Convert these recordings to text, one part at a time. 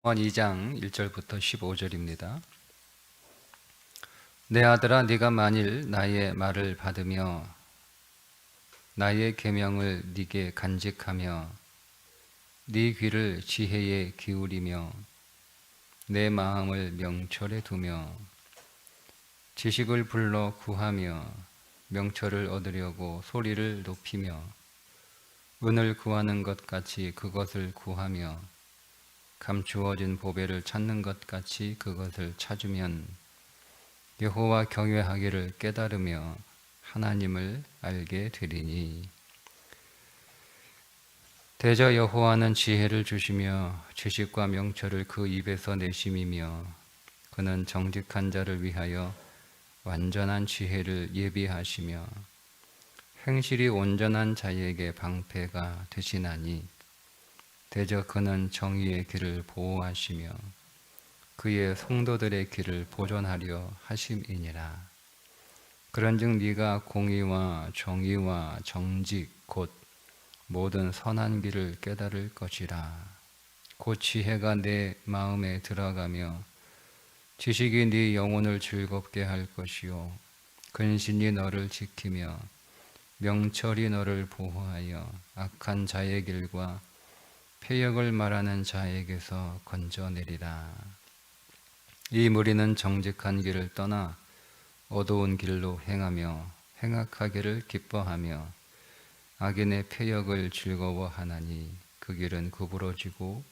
요한 2장 1절부터 15절입니다. 내 아들아, 네가 만일 나의 말을 받으며 나의 계명을 네게 간직하며 네 귀를 지혜에 기울이며 내 마음을 명철에 두며 지식을 불러 구하며 명철을 얻으려고 소리를 높이며 은을 구하는 것 같이 그것을 구하며 감추어진 보배를 찾는 것 같이 그것을 찾으면 여호와 경외하기를 깨달으며 하나님을 알게 되리니. 대저 여호와는 지혜를 주시며 지식과 명철을 그 입에서 내심이며 그는 정직한 자를 위하여 완전한 지혜를 예비하시며 행실이 온전한 자에게 방패가 되시나니 대저 그는 정의의 길을 보호하시며 그의 성도들의 길을 보존하려 하심이니라. 그런즉 네가 공의와 정의와 정직 곧 모든 선한 길을 깨달을 것이라. 곧 지혜가 내 마음에 들어가며 지식이 네 영혼을 즐겁게 할 것이요 근신이 너를 지키며 명철이 너를 보호하여 악한 자의 길과 패역을 말하는 자에게서 건져내리라. 이 무리는 정직한 길을 떠나 어두운 길로 행하며 행악하기를 기뻐하며 악인의 패역을 즐거워하나니 그 길은 구부러지고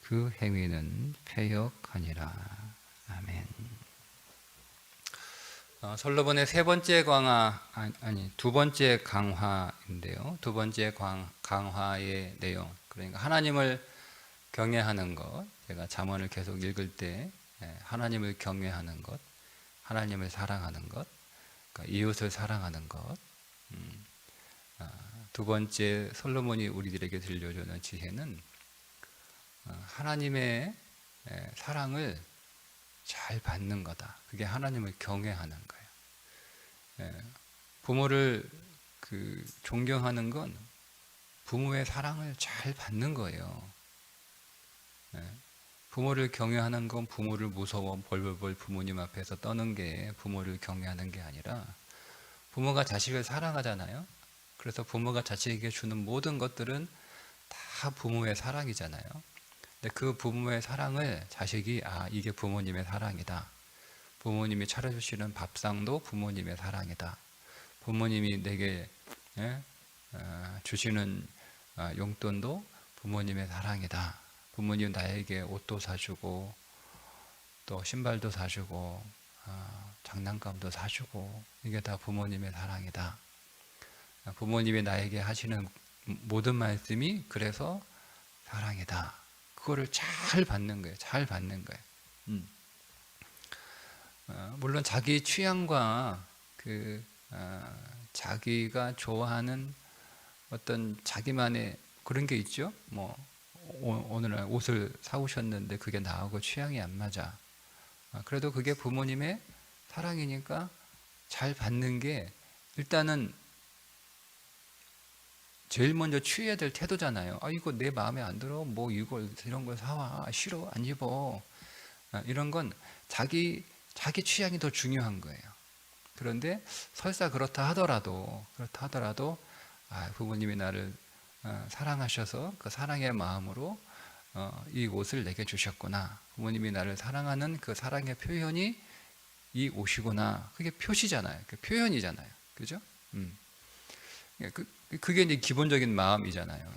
그 행위는 패역하니라. 아멘. 솔로몬의 두 번째 강화인데요. 두 번째 강화의 내용, 그러니까 하나님을 경외하는 것. 제가 잠언을 계속 읽을 때 하나님을 경외하는 것, 하나님을 사랑하는 것, 그러니까 이웃을 사랑하는 것. 두 번째 솔로몬이 우리들에게 들려주는 지혜는 하나님의 사랑을 잘 받는 거다. 그게 하나님을 경외하는 거예요. 부모를 존경하는 건 부모의 사랑을 잘 받는 거예요. 부모를 경외하는 건 부모를 무서워 벌벌벌 부모님 앞에서 떠는 게 부모를 경외하는 게 아니라 부모가 자식을 사랑하잖아요. 그래서 부모가 자식에게 주는 모든 것들은 다 부모의 사랑이잖아요. 근데 그 부모의 사랑을 자식이 이게 부모님의 사랑이다. 부모님이 차려주시는 밥상도 부모님의 사랑이다. 부모님이 내게 주시는 용돈도 부모님의 사랑이다. 부모님 나에게 옷도 사주고 또 신발도 사주고 장난감도 사주고 이게 다 부모님의 사랑이다. 부모님이 나에게 하시는 모든 말씀이 그래서 사랑이다. 그거를 잘 받는 거예요. 잘 받는 거예요. 물론 자기 취향과 자기가 좋아하는 어떤 자기만의 그런 게 있죠. 오늘 옷을 사오셨는데 그게 나하고 취향이 안 맞아. 그래도 그게 부모님의 사랑이니까 잘 받는 게 일단은 제일 먼저 취해야 될 태도잖아요. 이거 내 마음에 안 들어. 이런 걸 사와. 싫어. 안 입어. 이런 건 자기 취향이 더 중요한 거예요. 그런데 설사 그렇다 하더라도 부모님이 나를 사랑하셔서 그 사랑의 마음으로 이 옷을 내게 주셨구나. 부모님이 나를 사랑하는 그 사랑의 표현이 이 옷이구나. 그게 표시잖아요. 그 표현이잖아요. 그죠? 그게 이제 기본적인 마음이잖아요.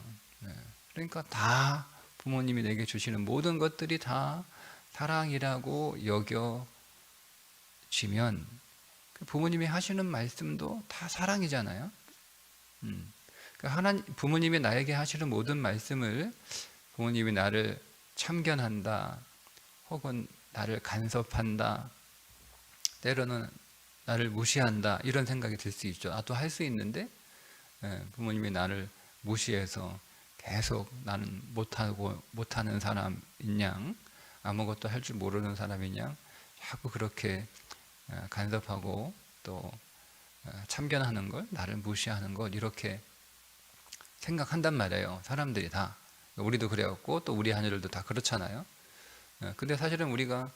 그러니까 다 부모님이 내게 주시는 모든 것들이 다 사랑이라고 여겨지면 부모님이 하시는 말씀도 다 사랑이잖아요. 부모님이 나에게 하시는 모든 말씀을 부모님이 나를 참견한다, 혹은 나를 간섭한다, 때로는 나를 무시한다 이런 생각이 들 수 있죠. 또 할 수 있는데 부모님이 나를 무시해서 계속 나는 못하는 사람인 양, 아무것도 할 줄 모르는 사람인 양 자꾸 그렇게 간섭하고 또 참견하는 걸, 나를 무시하는 걸 이렇게 생각한단 말이에요. 사람들이 다. 우리도 그래갖고 또 우리 자녀들도 다 그렇잖아요. 근데 사실은 우리가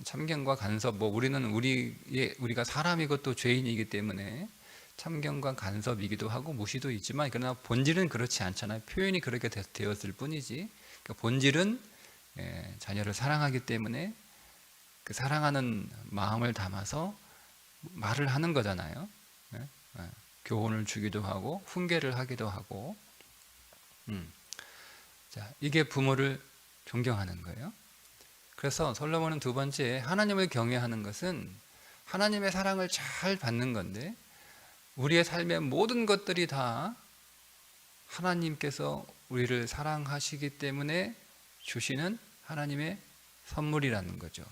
참견과 간섭, 뭐 우리는 우리가 사람이고 또 죄인이기 때문에 참견과 간섭이기도 하고 무시도 있지만, 그러나 본질은 그렇지 않잖아요. 표현이 그렇게 되었을 뿐이지. 그러니까 본질은 자녀를 사랑하기 때문에 그 사랑하는 마음을 담아서 말을 하는 거잖아요. 교훈을 주기도 하고 훈계를 하기도 하고. 자, 이게 부모를 존경하는 거예요. 그래서 솔로몬은 두 번째, 하나님을 경외하는 것은 하나님의 사랑을 잘 받는 건데, 우리의 삶의 모든 것들이 다 하나님께서 우리를 사랑하시기 때문에 주시는 하나님의 선물이라는 거죠.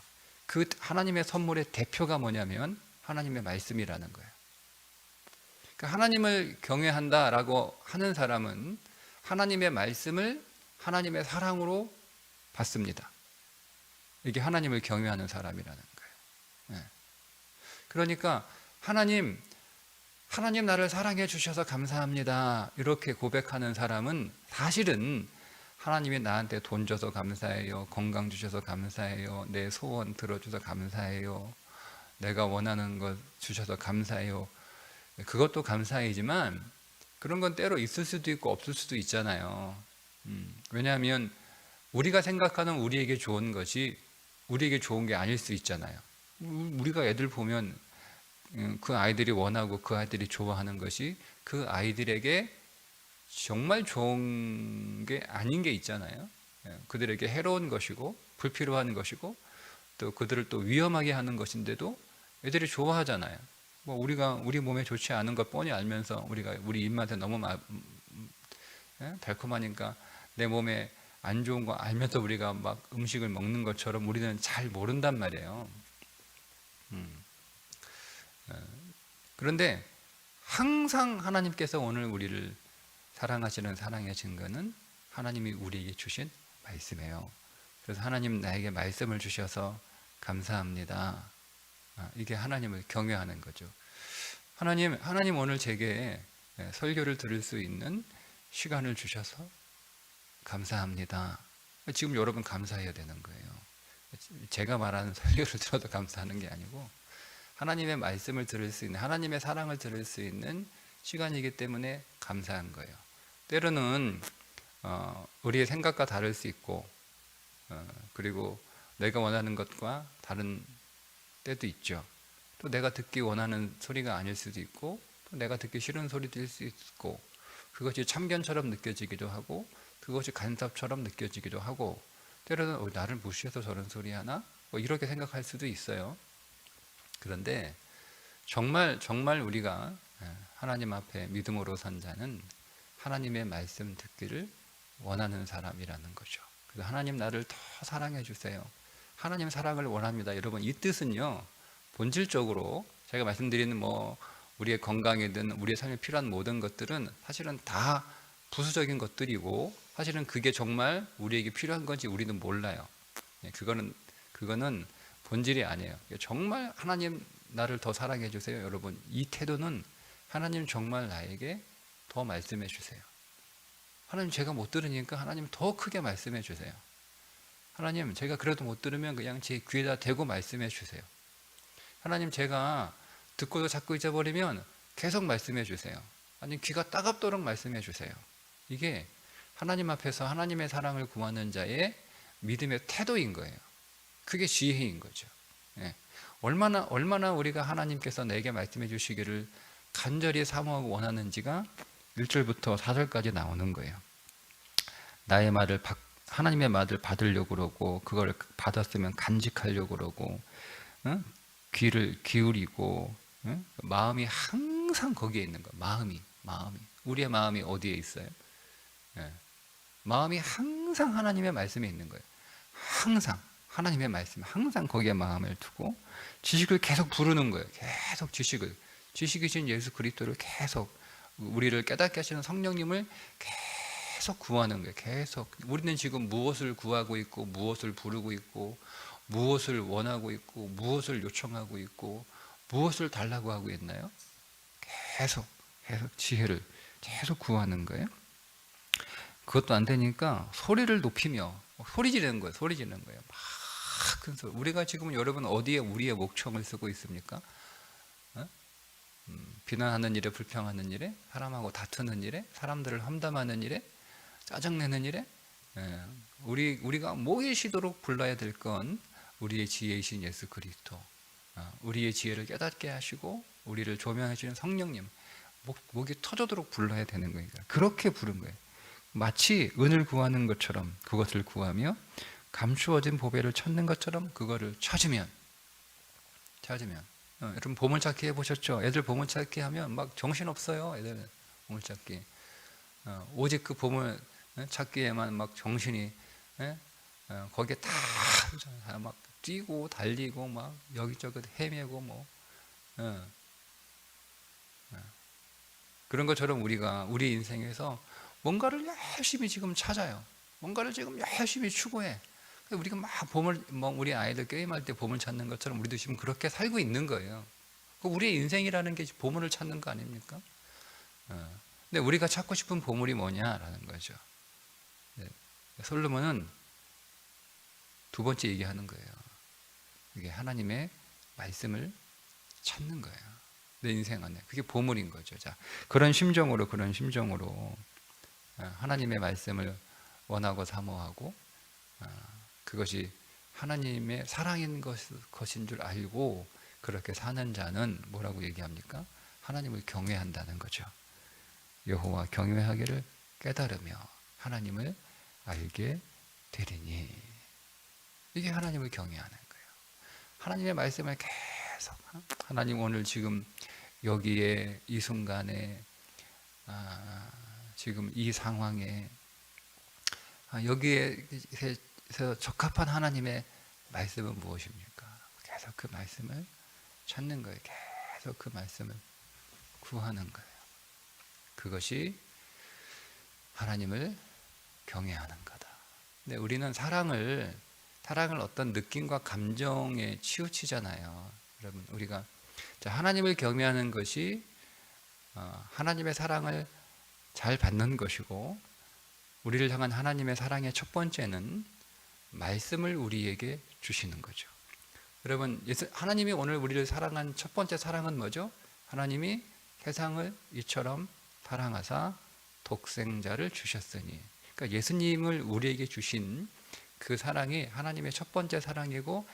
그 하나님의 선물의 대표가 뭐냐면 하나님의 말씀이라는 거예요. 그러니까 하나님을 경외한다라고 하는 사람은 하나님의 말씀을 하나님의 사랑으로 받습니다. 이게 하나님을 경외하는 사람이라는 거예요. 그러니까 하나님 나를 사랑해 주셔서 감사합니다, 이렇게 고백하는 사람은 사실은 하나님이 나한테 돈 줘서 감사해요, 건강 주셔서 감사해요, 내 소원 들어줘서 감사해요, 내가 원하는 것 주셔서 감사해요, 그것도 감사이지만 그런 건 때로 있을 수도 있고 없을 수도 있잖아요. 왜냐하면 우리가 생각하는 우리에게 좋은 것이 우리에게 좋은 게 아닐 수 있잖아요. 우리가 애들 보면 그 아이들이 원하고 그 아이들이 좋아하는 것이 그 아이들에게 정말 좋은 게 아닌 게 있잖아요. 그들에게 해로운 것이고 불필요한 것이고 또 그들을 또 위험하게 하는 것인데도 애들이 좋아하잖아요. 뭐 우리가 우리 몸에 좋지 않은 것 뻔히 알면서 우리가 우리 입맛에 너무 달콤하니까 내 몸에 안 좋은 거 알면서 우리가 막 음식을 먹는 것처럼 우리는 잘 모른단 말이에요. 그런데 항상 하나님께서 오늘 우리를 사랑하시는 사랑의 증거는 하나님이 우리에게 주신 말씀이에요. 그래서 하나님 나에게 말씀을 주셔서 감사합니다. 이게 하나님을 경외하는 거죠. 하나님 오늘 제게 설교를 들을 수 있는 시간을 주셔서 감사합니다. 지금 여러분 감사해야 되는 거예요. 제가 말하는 설교를 들어도 감사하는 게 아니고 하나님의 말씀을 들을 수 있는, 하나님의 사랑을 들을 수 있는 시간이기 때문에 감사한 거예요. 때로는 우리의 생각과 다를 수 있고 그리고 내가 원하는 것과 다른 때도 있죠. 또 내가 듣기 원하는 소리가 아닐 수도 있고 또 내가 듣기 싫은 소리일 수 있고, 그것이 참견처럼 느껴지기도 하고 그것이 간섭처럼 느껴지기도 하고, 때로는 나를 무시해서 저런 소리 하나? 뭐 이렇게 생각할 수도 있어요. 그런데 정말 우리가 하나님 앞에 믿음으로 선 자는 하나님의 말씀 듣기를 원하는 사람이라는 거죠. 그래서 하나님 나를 더 사랑해 주세요, 하나님 사랑을 원합니다. 여러분, 이 뜻은요, 본질적으로 제가 말씀드리는 뭐 우리의 건강이든 우리의 삶에 필요한 모든 것들은 사실은 다 부수적인 것들이고 사실은 그게 정말 우리에게 필요한 건지 우리는 몰라요. 그거는 본질이 아니에요. 정말 하나님 나를 더 사랑해 주세요, 여러분, 이 태도는 하나님 정말 나에게 더 말씀해 주세요. 하나님 제가 못 들으니까 하나님 더 크게 말씀해 주세요. 하나님 제가 그래도 못 들으면 그냥 제 귀에다 대고 말씀해 주세요. 하나님 제가 듣고도 자꾸 잊어버리면 계속 말씀해 주세요. 아니 귀가 따갑도록 말씀해 주세요. 이게 하나님 앞에서 하나님의 사랑을 구하는 자의 믿음의 태도인 거예요. 그게 지혜인 거죠. 얼마나 우리가 하나님께서 내게 말씀해 주시기를 간절히 사모하고 원하는지가 1절부터 4절까지 나오는 거예요. 나의 말을 하나님의 말을 받으려고 그러고 그걸 받았으면 간직하려고 그러고 귀를 기울이고 마음이 항상 거기에 있는 거예요. 마음이 우리의 마음이 어디에 있어요? 마음이 항상 하나님의 말씀에 있는 거예요. 항상 하나님의 말씀, 항상 거기에 마음을 두고 지식을 계속 부르는 거예요. 계속 지식이신 예수 그리스도를 계속, 우리를 깨닫게 하시는 성령님을 계속 구하는 거예요. 계속. 우리는 지금 무엇을 구하고 있고 무엇을 부르고 있고 무엇을 원하고 있고 무엇을 요청하고 있고 무엇을 달라고 하고 있나요? 계속 지혜를 계속 구하는 거예요. 그것도 안 되니까 소리를 높이며 소리 지르는 거예요. 막 큰 소리. 우리가 지금 여러분 어디에 우리의 목청을 쓰고 있습니까? 어? 비난하는 일에, 불평하는 일에, 사람하고 다투는 일에, 사람들을 험담하는 일에, 짜증내는 일에. 예. 우리가 모이시도록 불러야 될 건 우리의 지혜이신 예수 그리스도, 우리의 지혜를 깨닫게 하시고 우리를 조명해 주는 성령님, 목이 터져도록 불러야 되는 거예요. 그렇게 부른 거예요. 마치 은을 구하는 것처럼 그것을 구하며 감추어진 보배를 찾는 것처럼 그거를 찾으면 여러분 보물찾기 해보셨죠? 애들 보물찾기 하면 막 정신없어요. 애들 보물찾기 오직 그 보물 찾기에만 막 정신이 거기에 다 막 뛰고 달리고 막 여기저기 헤매고 뭐 그런 것처럼 우리가 우리 인생에서 뭔가를 열심히 지금 찾아요. 뭔가를 지금 열심히 추구해. 우리가 막 보물, 우리 아이들 게임할 때 보물 찾는 것처럼 우리도 지금 그렇게 살고 있는 거예요. 우리의 인생이라는 게 보물을 찾는 거 아닙니까? 근데 우리가 찾고 싶은 보물이 뭐냐라는 거죠. 솔로몬은 두 번째 얘기하는 거예요. 이게 하나님의 말씀을 찾는 거예요. 내 인생 안에. 그게 보물인 거죠. 자, 그런 심정으로 하나님의 말씀을 원하고 사모하고 그것이 하나님의 사랑인 것인 줄 알고 그렇게 사는 자는 뭐라고 얘기합니까? 하나님을 경외한다는 거죠. 여호와 경외하기를 깨달으며 하나님을 알게 되리니. 이게 하나님을 경외하는 거예요. 하나님의 말씀을 계속, 하나님 오늘 지금 여기에 이 순간에 지금 이 상황에 여기에서 적합한 하나님의 말씀은 무엇입니까? 계속 그 말씀을 찾는 거예요. 계속 그 말씀을 구하는 거예요. 그것이 하나님을 경외하는 거다. 근데 우리는 사랑을 어떤 느낌과 감정에 치우치잖아요. 여러분, 우리가 하나님을 경외하는 것이 하나님의 사랑을 잘 받는 것이고, 우리를 향한 하나님의 사랑의 첫 번째는 말씀을 우리에게 주시는 거죠. 여러분, 하나님이 오늘 우리를 사랑한 첫 번째 사랑은 뭐죠? 하나님이 세상을 이처럼 사랑하사 독생자를 주셨으니. 그러니까 예수님을 우리에게 주신 그 사랑이 하나님의 첫 번째 사랑이고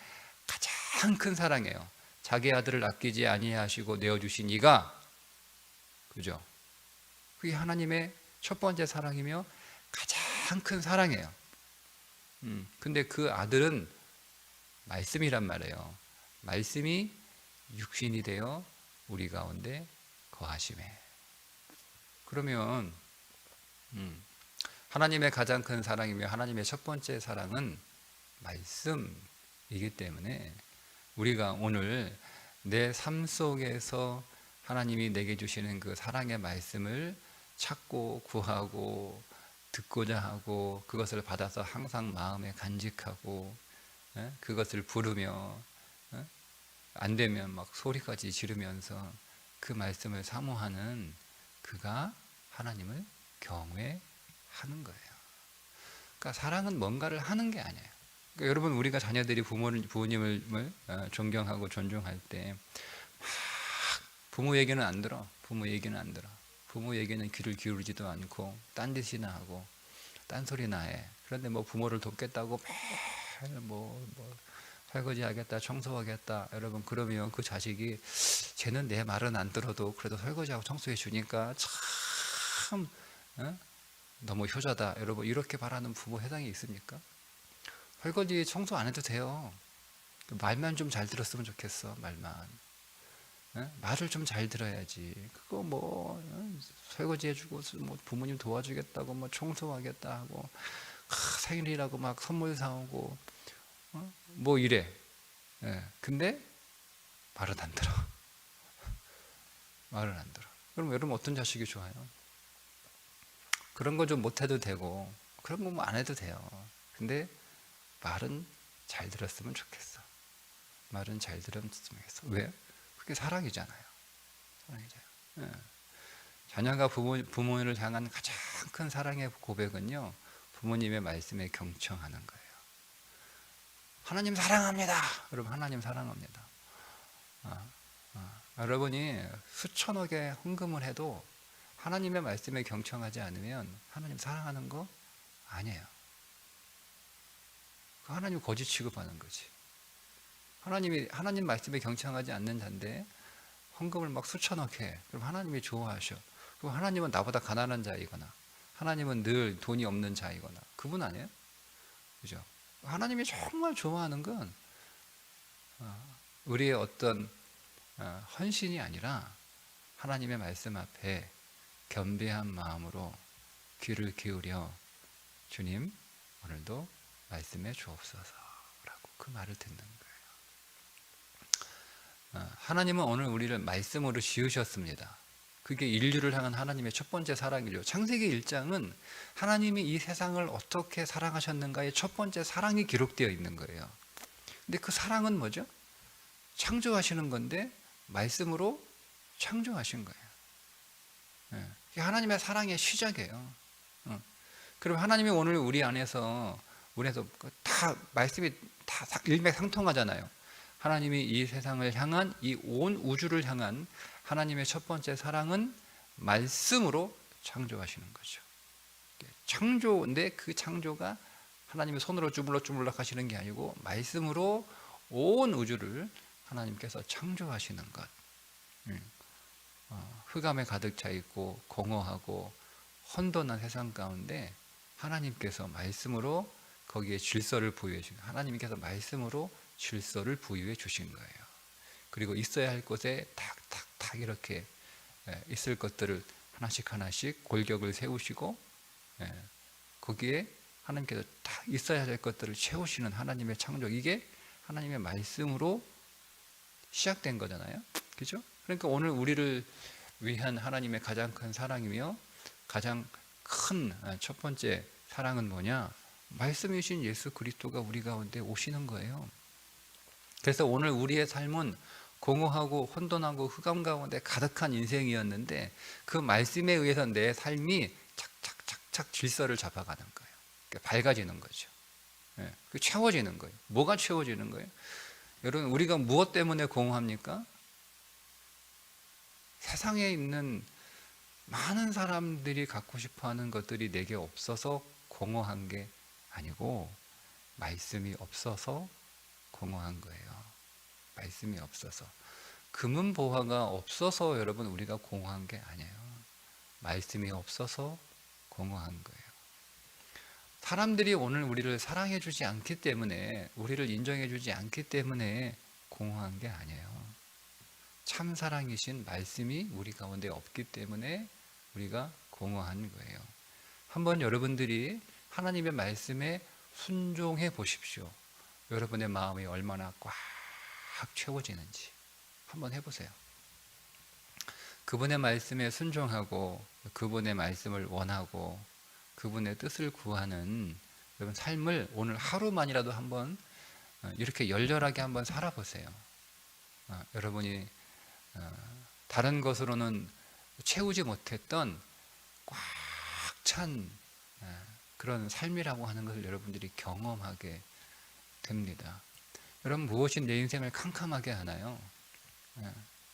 가장 큰 사랑이에요. 자기 아들을 아끼지 아니하시고 내어주신 이가, 그죠? 그게 하나님의 첫 번째 사랑이며 가장 큰 사랑이에요. 근데 그 아들은 말씀이란 말이에요. 말씀이 육신이 되어 우리 가운데 거하심에. 그러면 하나님의 가장 큰 사랑이며 하나님의 첫 번째 사랑은 말씀이기 때문에 우리가 오늘 내 삶 속에서 하나님이 내게 주시는 그 사랑의 말씀을 찾고 구하고 듣고자 하고 그것을 받아서 항상 마음에 간직하고 그것을 부르며 안 되면 막 소리까지 지르면서 그 말씀을 사모하는 그가 하나님을 경외하는 거예요. 그러니까 사랑은 뭔가를 하는 게 아니에요. 그러니까 여러분, 우리가 자녀들이 부모님을 존경하고 존중할 때 부모 얘기는 안 들어. 부모 얘기는 귀를 기울이지도 않고 딴짓이나 하고 딴소리나 해. 그런데 뭐 부모를 돕겠다고 매일 뭐 설거지 하겠다, 청소하겠다. 여러분, 그러면 그 자식이 쟤는 내 말은 안 들어도 그래도 설거지하고 청소해 주니까 참 너무 효자다. 여러분, 이렇게 바라는 부모 세상에 있습니까? 설거지 청소 안 해도 돼요. 말만 좀 잘 들었으면 좋겠어. 말을 좀 잘 들어야지. 그거 뭐 설거지 해주고 뭐 부모님 도와주겠다고 뭐 청소하겠다 하고 생일이라고 막 선물 사오고 뭐 이래. 근데 말은 안 들어. 말을 안 들어. 그럼 여러분, 어떤 자식이 좋아요? 그런 거 좀 못해도 되고 그런 거 뭐 안 해도 돼요. 근데 말은 잘 들었으면 좋겠어. 말은 잘 들었으면 좋겠어. 왜? 그게 사랑이잖아요. 자녀가 부모를 향한 가장 큰 사랑의 고백은요, 부모님의 말씀에 경청하는 거예요. 하나님 사랑합니다. 여러분, 하나님 사랑합니다. 여러분이 수천억의 헌금을 해도 하나님의 말씀에 경청하지 않으면 하나님 사랑하는 거 아니에요. 하나님 거짓 취급하는 거지. 하나님 말씀에 경청하지 않는 자인데 헌금을 막 수천억 해. 그럼 하나님이 좋아하셔. 그럼 하나님은 나보다 가난한 자이거나, 하나님은 늘 돈이 없는 자이거나, 그분 아니에요? 그죠? 하나님이 정말 좋아하는 건 우리의 어떤 헌신이 아니라 하나님의 말씀 앞에 겸비한 마음으로 귀를 기울여 주님 오늘도 말씀해 주옵소서라고 그 말을 듣는 거예요. 하나님은 오늘 우리를 말씀으로 지으셨습니다. 그게 인류를 향한 하나님의 첫 번째 사랑이죠. 창세기 1장은 하나님이 이 세상을 어떻게 사랑하셨는가의 첫 번째 사랑이 기록되어 있는 거예요. 근데 그 사랑은 뭐죠? 창조하시는 건데 말씀으로 창조하신 거예요. 이게 하나님의 사랑의 시작이에요. 그럼 하나님이 오늘 우리 안에서 다 말씀이 다 일맥상통하잖아요. 하나님이 이 세상을 향한, 이 온 우주를 향한 하나님의 첫 번째 사랑은 말씀으로 창조하시는 거죠. 창조인데 그 창조가 하나님의 손으로 주물럭주물럭 하시는 게 아니고 말씀으로 온 우주를 하나님께서 창조하시는 것. 흑암에 가득 차 있고 공허하고 혼돈한 세상 가운데 하나님께서 말씀으로 거기에 질서를 부여해 주신, 하나님께서 말씀으로 질서를 부여해 주신 거예요. 그리고 있어야 할 곳에 탁탁탁 이렇게 있을 것들을 하나씩 골격을 세우시고 거기에 하나님께서 다 있어야 할 것들을 채우시는 하나님의 창조, 이게 하나님의 말씀으로 시작된 거잖아요. 그죠? 그러니까 오늘 우리를 위한 하나님의 가장 큰 사랑이며 가장 큰 첫 번째 사랑은 뭐냐? 말씀이신 예수 그리스도가 우리 가운데 오시는 거예요. 그래서 오늘 우리의 삶은 공허하고 혼돈하고 흑암 가운데 가득한 인생이었는데 그 말씀에 의해서 내 삶이 착착착착 질서를 잡아가는 거예요. 그러니까 밝아지는 거죠. 채워지는 거예요. 뭐가 채워지는 거예요? 여러분, 우리가 무엇 때문에 공허합니까? 세상에 있는 많은 사람들이 갖고 싶어하는 것들이 내게 없어서 공허한 게 아니고 말씀이 없어서 공허한 거예요. 말씀이 없어서, 금은보화가 없어서 여러분 우리가 공허한 게 아니에요. 말씀이 없어서 공허한 거예요. 사람들이 오늘 우리를 사랑해 주지 않기 때문에, 우리를 인정해 주지 않기 때문에 공허한 게 아니에요. 참 사랑이신 말씀이 우리 가운데 없기 때문에 우리가 공허한 거예요. 한번 여러분들이 하나님의 말씀에 순종해 보십시오. 여러분의 마음이 얼마나 꽉 채워지는지 한번 해보세요. 그분의 말씀에 순종하고 그분의 말씀을 원하고 그분의 뜻을 구하는 여러분 삶을 오늘 하루만이라도 한번 이렇게 열렬하게 한번 살아보세요. 여러분이 다른 것으로는 채우지 못했던 꽉 찬 그런 삶이라고 하는 것을 여러분들이 경험하게 됩니다. 여러분, 무엇이 내 인생을 캄캄하게 하나요?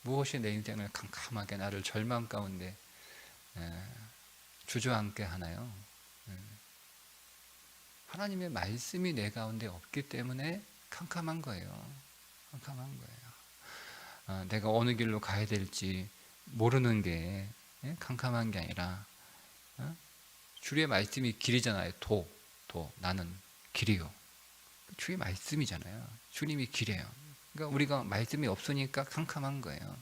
무엇이 내 인생을 캄캄하게, 나를 절망 가운데 주저앉게 하나요? 하나님의 말씀이 내 가운데 없기 때문에 캄캄한 거예요. 캄캄한 거예요. 내가 어느 길로 가야 될지 모르는 게 캄캄한 게 아니라 주의 말씀이 길이잖아요. 나는 길이요. 주의 말씀이잖아요. 주님이 길이에요. 그러니까 우리가 말씀이 없으니까 캄캄한 거예요.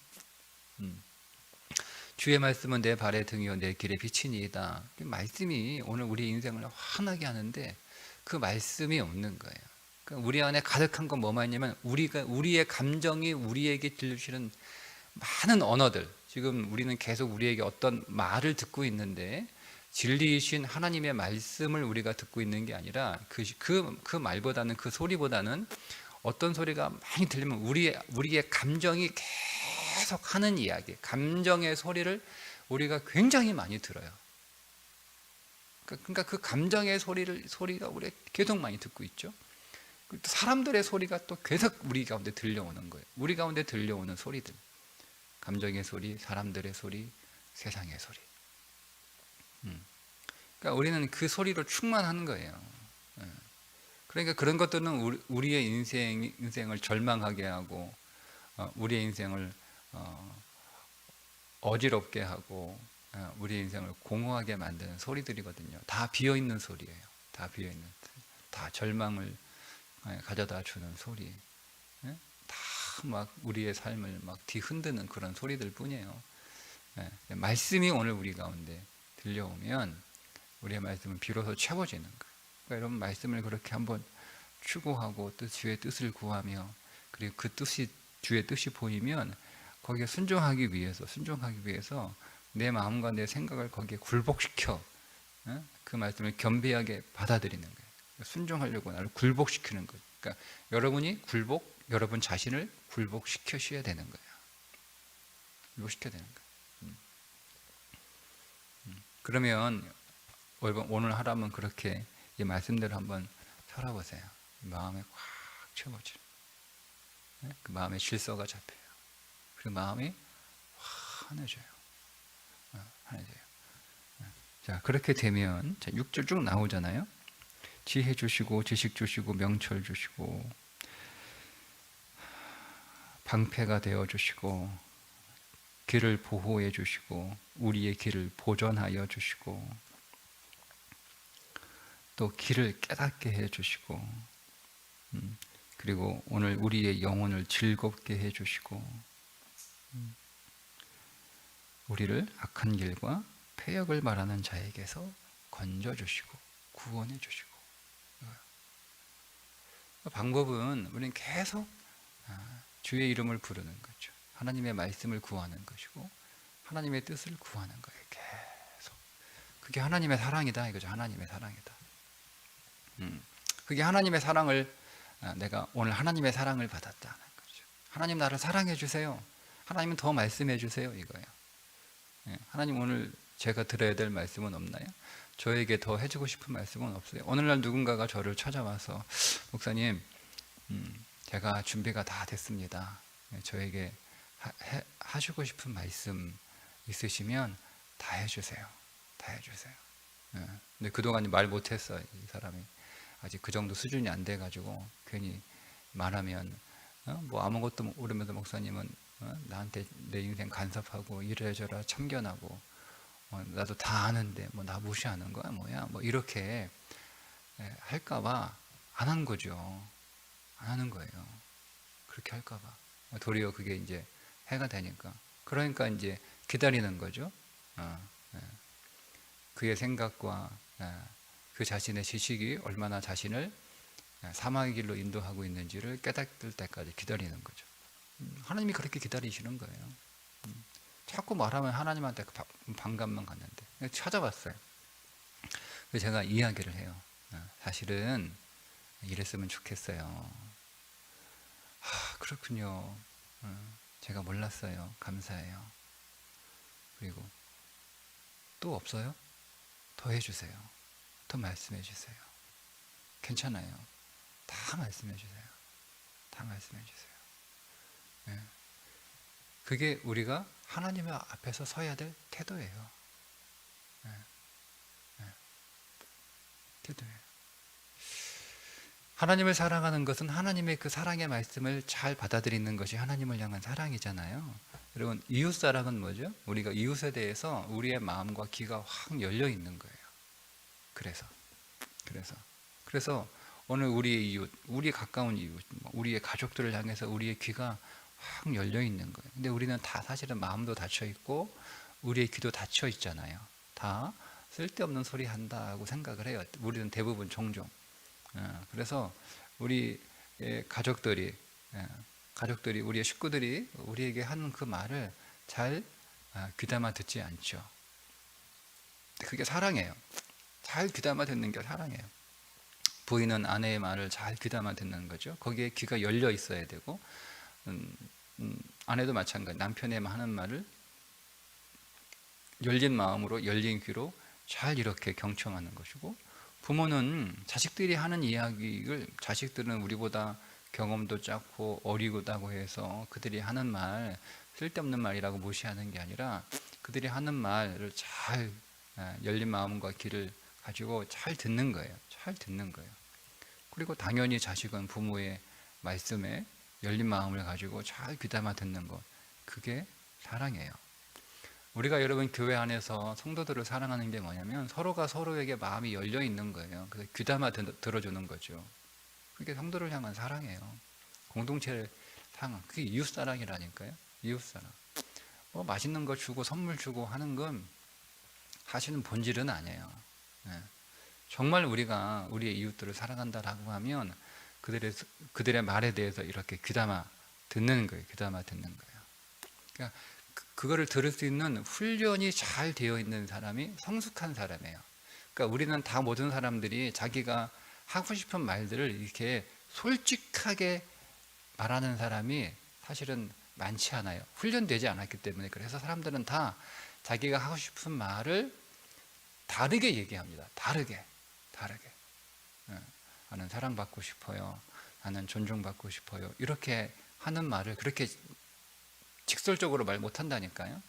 주의 말씀은 내 발의 등이요 내 길의 빛이니이다. 말씀이 오늘 우리 인생을 환하게 하는데 그 말씀이 없는 거예요. 그러니까 우리 안에 가득한 건 뭐만 있냐면 우리의 감정이 우리에게 들려주시는 많은 언어들. 지금 우리는 계속 우리에게 어떤 말을 듣고 있는데 진리이신 하나님의 말씀을 우리가 듣고 있는 게 아니라 그 말보다는, 그 소리보다는 어떤 소리가 많이 들리면 우리의 감정이 계속 하는 이야기, 감정의 소리를 우리가 굉장히 많이 들어요. 그러니까 그 감정의 소리가 우리가 계속 많이 듣고 있죠. 또 사람들의 소리가 또 계속 우리 가운데 들려오는 거예요. 우리 가운데 들려오는 소리들, 감정의 소리, 사람들의 소리, 세상의 소리. 그러니까 우리는 그 소리로 충만한 거예요. 그러니까 그런 것들은 우리의 인생을 절망하게 하고, 우리의 인생을 어지럽게 하고, 우리의 인생을 공허하게 만드는 소리들이거든요. 다 비어있는 소리예요. 다 비어있는, 다 절망을 가져다 주는 소리. 다 막 우리의 삶을 막 뒤흔드는 그런 소리들 뿐이에요. 말씀이 오늘 우리 가운데 들려오면 우리의 말씀은 비로소 채워지는 거예요. 그러니까 여러분, 말씀을 그렇게 한번 추구하고 또 주의 뜻을 구하며, 그리고 그 뜻이, 주의 뜻이 보이면 거기에 순종하기 위해서 내 마음과 내 생각을 거기에 굴복시켜, 그 말씀을 겸비하게 받아들이는 거예요. 순종하려고 나를 굴복시키는 거예요. 그러니까 여러분 자신을 굴복시켜셔야 되는 거예요. 굴복시켜야 되는 거예요. 그러면 오늘 하루는 그렇게 이 말씀대로 한번 살아보세요. 마음에 꽉 채워져요. 그 마음에 질서가 잡혀요. 그리고 마음이 환해져요. 환해져요. 자, 그렇게 되면 6절 쭉 나오잖아요. 지혜 주시고 지식 주시고 명철 주시고 방패가 되어 주시고 길을 보호해 주시고 우리의 길을 보전하여 주시고 또 길을 깨닫게 해 주시고, 그리고 오늘 우리의 영혼을 즐겁게 해 주시고, 우리를 악한 길과 패역을 말하는 자에게서 건져 주시고 구원해 주시고. 방법은 우리는 계속 주의 이름을 부르는 거죠. 하나님의 말씀을 구하는 것이고 하나님의 뜻을 구하는 거예요. 계속. 그게 하나님의 사랑이다 이거죠. 하나님의 사랑이다. 그게 하나님의 사랑을, 내가 오늘 하나님의 사랑을 받았다는 거죠. 하나님 나를 사랑해 주세요. 하나님은 더 말씀해 주세요 이거예요. 하나님 오늘 제가 들어야 될 말씀은 없나요? 저에게 더 해주고 싶은 말씀은 없어요? 오늘날 누군가가 저를 찾아와서 목사님, 제가 준비가 다 됐습니다. 저에게 하시고 싶은 말씀 있으시면 다 해주세요. 다 해주세요. 근데 그동안 말 못했어. 이 사람이 아직 그 정도 수준이 안 돼가지고 괜히 말하면 뭐 아무것도 모르면서 목사님은 나한테 내 인생 간섭하고 이래저래 참견하고 나도 다 아는데 뭐 나 무시하는 거야 뭐야 뭐 이렇게 할까봐 안 한 거죠. 안 하는 거예요. 그렇게 할까봐. 도리어 그게 이제 해가 되니까. 그러니까 이제 기다리는 거죠. 그의 생각과 그 자신의 지식이 얼마나 자신을 사망의 길로 인도하고 있는지를 깨닫을 때까지 기다리는 거죠. 하나님이 그렇게 기다리시는 거예요. 자꾸 말하면 하나님한테 반감만 갔는데 찾아봤어요. 그래서 제가 이야기를 해요. 사실은 이랬으면 좋겠어요. 그렇군요. 제가 몰랐어요. 감사해요. 그리고 또 없어요? 더 해주세요. 더 말씀해 주세요. 괜찮아요. 다 말씀해 주세요. 다 말씀해 주세요. 그게 우리가 하나님의 앞에서 서야 될 태도예요. 태도예요. 하나님을 사랑하는 것은 하나님의 그 사랑의 말씀을 잘 받아들이는 것이 하나님을 향한 사랑이잖아요. 여러분, 이웃사랑은 뭐죠? 우리가 이웃에 대해서 우리의 마음과 귀가 확 열려 있는 거예요. 그래서 오늘 우리의 이웃, 우리 가까운 이웃, 우리의 가족들을 향해서 우리의 귀가 확 열려 있는 거예요. 근데 우리는 다 사실은 마음도 닫혀 있고 우리의 귀도 닫혀 있잖아요. 다 쓸데없는 소리 한다고 생각을 해요. 우리는 대부분 종종. 그래서 우리 가족들이 우리의 식구들이 우리에게 하는 그 말을 잘 귀담아 듣지 않죠. 그게 사랑이에요. 잘 귀담아 듣는 게 사랑이에요. 부인은 아내의 말을 잘 귀담아 듣는 거죠. 거기에 귀가 열려 있어야 되고, 아내도 마찬가지. 남편의 하는 말을 열린 마음으로 열린 귀로 잘 이렇게 경청하는 것이고, 부모는 자식들이 하는 이야기를, 자식들은 우리보다 경험도 짧고 어리고다고 해서 그들이 하는 말, 쓸데없는 말이라고 무시하는 게 아니라 그들이 하는 말을 잘 열린 마음과 귀를 가지고 잘 듣는 거예요. 잘 듣는 거예요. 그리고 당연히 자식은 부모의 말씀에 열린 마음을 가지고 잘 귀담아 듣는 것, 그게 사랑이에요. 우리가 여러분 교회 안에서 성도들을 사랑하는 게 뭐냐면 서로가 서로에게 마음이 열려 있는 거예요. 그래서 귀담아 들어주는 거죠. 그게 성도를 향한 사랑이에요. 공동체를 사랑, 그게 이웃사랑이라니까요. 이웃사랑. 뭐 맛있는 거 주고 선물 주고 하는 건 사실은 본질은 아니에요. 네. 정말 우리가 우리의 이웃들을 사랑한다라고 하면 그들의 말에 대해서 이렇게 귀담아 듣는 거예요. 귀담아 듣는 거예요. 그러니까 그거를 들을 수 있는 훈련이 잘 되어 있는 사람이 성숙한 사람이에요. 그러니까 우리는 다 모든 사람들이 자기가 하고 싶은 말들을 이렇게 솔직하게 말하는 사람이 사실은 많지 않아요. 훈련되지 않았기 때문에. 그래서 사람들은 다 자기가 하고 싶은 말을 다르게 얘기합니다. 다르게. 나는 사랑받고 싶어요. 나는 존중받고 싶어요. 이렇게 하는 말을 그렇게 직설적으로 말 못한다니까요.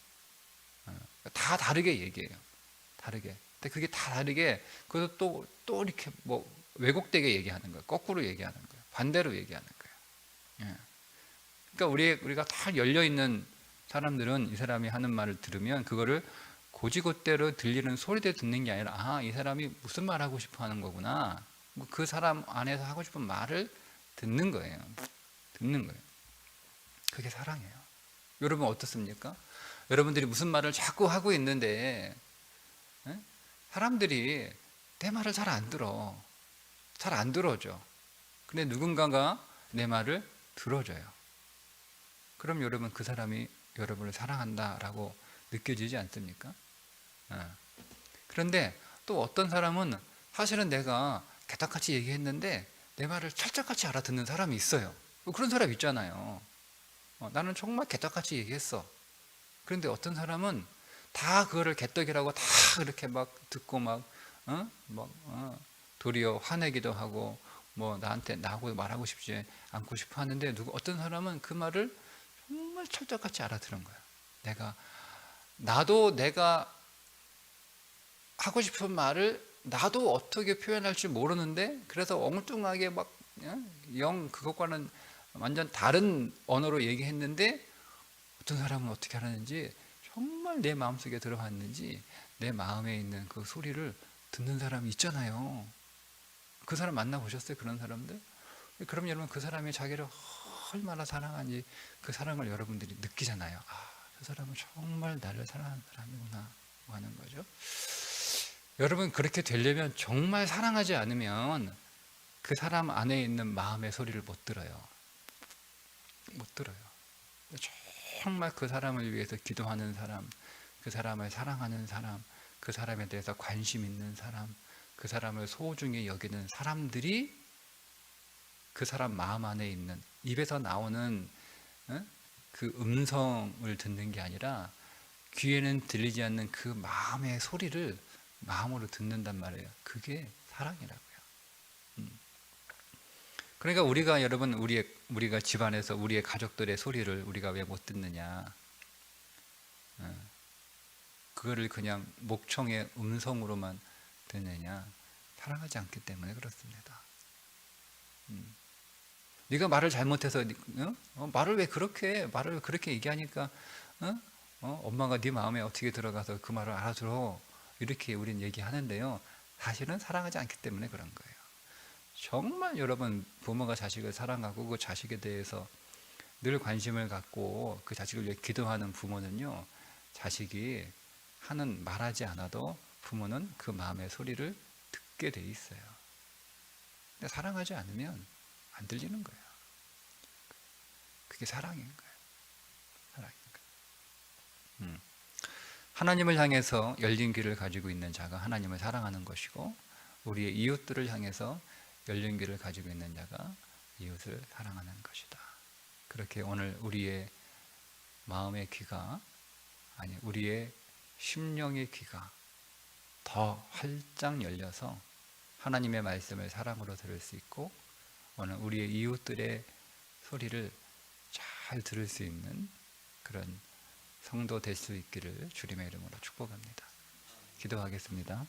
다 다르게 얘기해요. 다르게. 근데 그게 다 다르게, 그것도 또 이렇게 뭐 왜곡되게 얘기하는 거예요. 거꾸로 얘기하는 거예요. 반대로 얘기하는 거예요. 그러니까 우리가 다 열려있는 사람들은 이 사람이 하는 말을 들으면 그거를 고지고대로 들리는 소리대로 듣는 게 아니라, 아, 이 사람이 무슨 말 하고 싶어 하는 거구나. 그 사람 안에서 하고 싶은 말을 듣는 거예요. 듣는 거예요. 그게 사랑이에요. 여러분 어떻습니까? 여러분들이 무슨 말을 자꾸 하고 있는데 사람들이 내 말을 잘 안 들어. 잘 안 들어줘. 근데 누군가가 내 말을 들어줘요. 그럼 여러분 그 사람이 여러분을 사랑한다라고 느껴지지 않습니까? 그런데 또 어떤 사람은 사실은 내가 개떡같이 얘기했는데 내 말을 철석같이 알아듣는 사람이 있어요. 그런 사람 있잖아요. 나는 정말 개떡같이 얘기했어. 그런데 어떤 사람은 다 그거를 개떡이라고 다 그렇게 막 듣고 도리어 화내기도 하고 뭐 나하고 말하고 싶지 않고 싶어 하는데 어떤 사람은 그 말을 정말 철석같이 알아들은 거예요. 나도 내가 하고 싶은 말을 나도 어떻게 표현할지 모르는데 그래서 엉뚱하게 그것과는 완전 다른 언어로 얘기했는데 어떤 사람은 어떻게 하는지 정말 내 마음속에 들어갔는지 내 마음에 있는 그 소리를 듣는 사람이 있잖아요. 그 사람 만나보셨어요? 그런 사람들? 그럼 여러분 그 사람이 자기를 얼마나 사랑하는지 그 사랑을 여러분들이 느끼잖아요. 아, 저 사람은 정말 나를 사랑하는 사람이구나 하는 거죠. 여러분 그렇게 되려면 정말 사랑하지 않으면 그 사람 안에 있는 마음의 소리를 못 들어요. 못 들어요. 정말 그 사람을 위해서 기도하는 사람, 그 사람을 사랑하는 사람, 그 사람에 대해서 관심 있는 사람, 그 사람을 소중히 여기는 사람들이 그 사람 마음 안에 있는 입에서 나오는 그 음성을 듣는 게 아니라 귀에는 들리지 않는 그 마음의 소리를 마음으로 듣는단 말이에요. 그게 사랑이라고요. 그러니까 우리가 여러분 우리가 집안에서 우리의 가족들의 소리를 우리가 왜 못 듣느냐? 그거를 그냥 목청의 음성으로만 듣느냐? 사랑하지 않기 때문에 그렇습니다. 네가 말을 잘못해서 말을 왜 그렇게 얘기하니까 엄마가 네 마음에 어떻게 들어가서 그 말을 알아들어 이렇게 우린 얘기하는데요. 사실은 사랑하지 않기 때문에 그런 거예요. 정말 여러분 부모가 자식을 사랑하고 그 자식에 대해서 늘 관심을 갖고 그 자식을 위해 기도하는 부모는요, 자식이 말하지 않아도 부모는 그 마음의 소리를 듣게 돼 있어요. 근데 사랑하지 않으면 안 들리는 거예요. 그게 사랑인 거예요. 사랑인 거예요. 하나님을 향해서 열린 귀를 가지고 있는 자가 하나님을 사랑하는 것이고, 우리의 이웃들을 향해서 열린 귀를 가지고 있는 자가 이웃을 사랑하는 것이다. 그렇게 오늘 우리의 마음의 귀가, 우리의 심령의 귀가 더 활짝 열려서 하나님의 말씀을 사랑으로 들을 수 있고 오늘 우리의 이웃들의 소리를 잘 들을 수 있는 그런 성도 될 수 있기를 주님의 이름으로 축복합니다. 기도하겠습니다.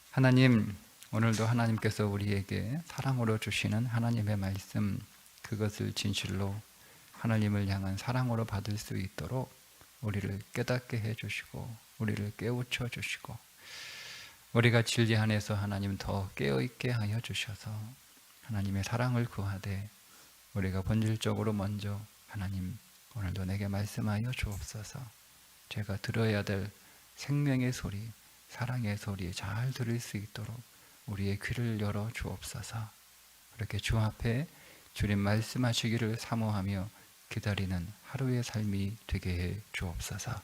하나님, 오늘도 하나님께서 우리에게 사랑으로 주시는 하나님의 말씀, 그것을 진실로 하나님을 향한 사랑으로 받을 수 있도록 우리를 깨닫게 해주시고 우리를 깨우쳐 주시고 우리가 진리 안에서 하나님 더 깨어있게 하여 주셔서 하나님의 사랑을 구하되 우리가 본질적으로 먼저 하나님 오늘도 내게 말씀하여 주옵소서. 제가 들어야 될 생명의 소리, 사랑의 소리 잘 들을 수 있도록 우리의 귀를 열어 주옵소서. 그렇게 주 앞에 주님 말씀하시기를 사모하며 기다리는 하루의 삶이 되게 해 주옵소서.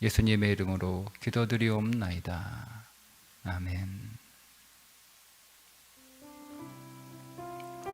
예수님의 이름으로 기도드리옵나이다. 아멘.